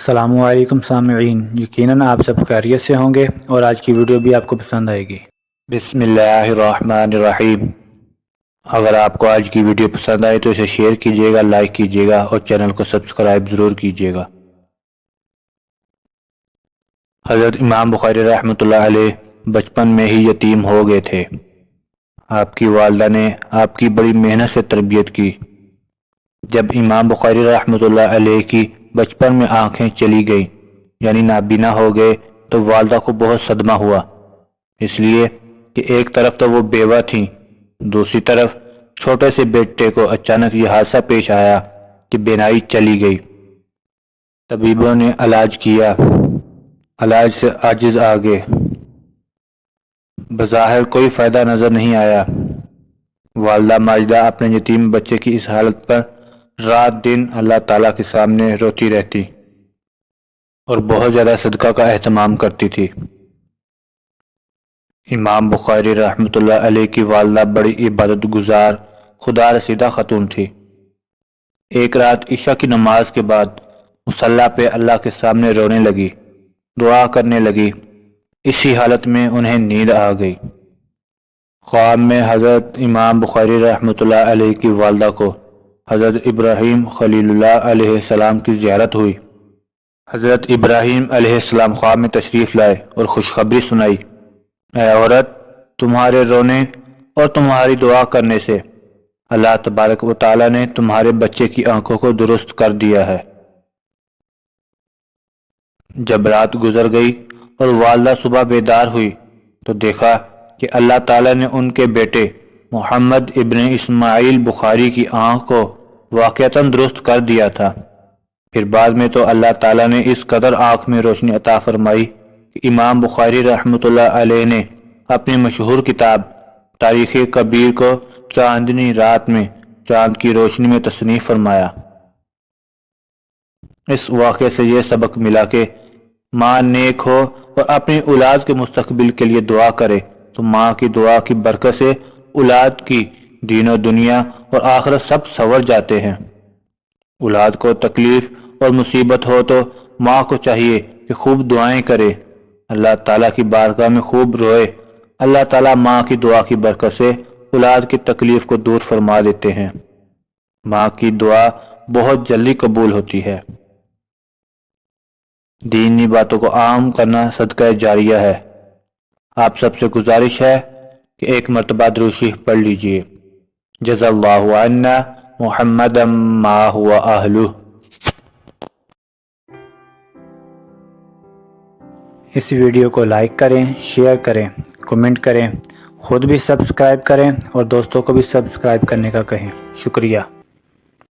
السلام علیکم سامعین، یقیناً آپ سب خیریت سے ہوں گے اور آج کی ویڈیو بھی آپ کو پسند آئے گی۔ بسم اللہ الرحمن الرحیم۔ اگر آپ کو آج کی ویڈیو پسند آئے تو اسے شیئر کیجیے گا، لائک کیجیے گا اور چینل کو سبسکرائب ضرور کیجیے گا۔ حضرت امام بخاری رحمۃ اللہ علیہ بچپن میں ہی یتیم ہو گئے تھے۔ آپ کی والدہ نے آپ کی بڑی محنت سے تربیت کی۔ جب امام بخاری رحمۃ اللہ علیہ کی بچپن میں آنکھیں چلی گئیں یعنی نابینا ہو گئے تو والدہ کو بہت صدمہ ہوا، اس لیے کہ ایک طرف تو وہ بیوہ تھیں، دوسری طرف چھوٹے سے بیٹے کو اچانک یہ حادثہ پیش آیا کہ بینائی چلی گئی۔ طبیبوں نے علاج کیا، علاج سے عاجز آ گئے، بظاہر کوئی فائدہ نظر نہیں آیا۔ والدہ ماجدہ اپنے یتیم بچے کی اس حالت پر رات دن اللہ تعالیٰ کے سامنے روتی رہتی اور بہت زیادہ صدقہ کا اہتمام کرتی تھی۔ امام بخاری رحمۃ اللہ علیہ کی والدہ بڑی عبادت گزار، خدا رسیدہ خاتون تھی۔ ایک رات عشاء کی نماز کے بعد مصلی پہ اللہ کے سامنے رونے لگی، دعا کرنے لگی۔ اسی حالت میں انہیں نیند آ گئی۔ خواب میں حضرت امام بخاری رحمۃ اللہ علیہ کی والدہ کو حضرت ابراہیم خلیل اللہ علیہ السلام کی زیارت ہوئی۔ حضرت ابراہیم علیہ السلام خواب میں تشریف لائے اور خوشخبری سنائی، اے عورت، تمہارے رونے اور تمہاری دعا کرنے سے اللہ تبارک و تعالیٰ نے تمہارے بچے کی آنکھوں کو درست کر دیا ہے۔ جب رات گزر گئی اور والدہ صبح بیدار ہوئی تو دیکھا کہ اللہ تعالیٰ نے ان کے بیٹے محمد ابن اسماعیل بخاری کی آنکھ کو واقعتاً درست کر دیا تھا۔ پھر بعد میں تو اللہ تعالیٰ نے اس قدر آنکھ میں روشنی عطا فرمائی کہ امام بخاری رحمۃ اللہ علیہ نے اپنی مشہور کتاب تاریخ کبیر کو چاندنی رات میں چاند کی روشنی میں تصنیف فرمایا۔ اس واقعے سے یہ سبق ملا کہ ماں نیک ہو اور اپنی اولاد کے مستقبل کے لیے دعا کرے تو ماں کی دعا کی برکت سے اولاد کی دین و دنیا اور آخرت سب سنور جاتے ہیں۔ اولاد کو تکلیف اور مصیبت ہو تو ماں کو چاہیے کہ خوب دعائیں کرے، اللہ تعالیٰ کی بارگاہ میں خوب روئے۔ اللہ تعالیٰ ماں کی دعا کی برکت سے اولاد کی تکلیف کو دور فرما دیتے ہیں۔ ماں کی دعا بہت جلدی قبول ہوتی ہے۔ دینی باتوں کو عام کرنا صدقہ جاریہ ہے۔ آپ سب سے گزارش ہے کہ ایک مرتبہ درود شریف پڑھ لیجئے۔ جزا اللہ عنا محمدا ما هو اہلہ۔ اس ویڈیو کو لائک کریں، شیئر کریں، کمنٹ کریں، خود بھی سبسکرائب کریں اور دوستوں کو بھی سبسکرائب کرنے کا کہیں۔ شکریہ۔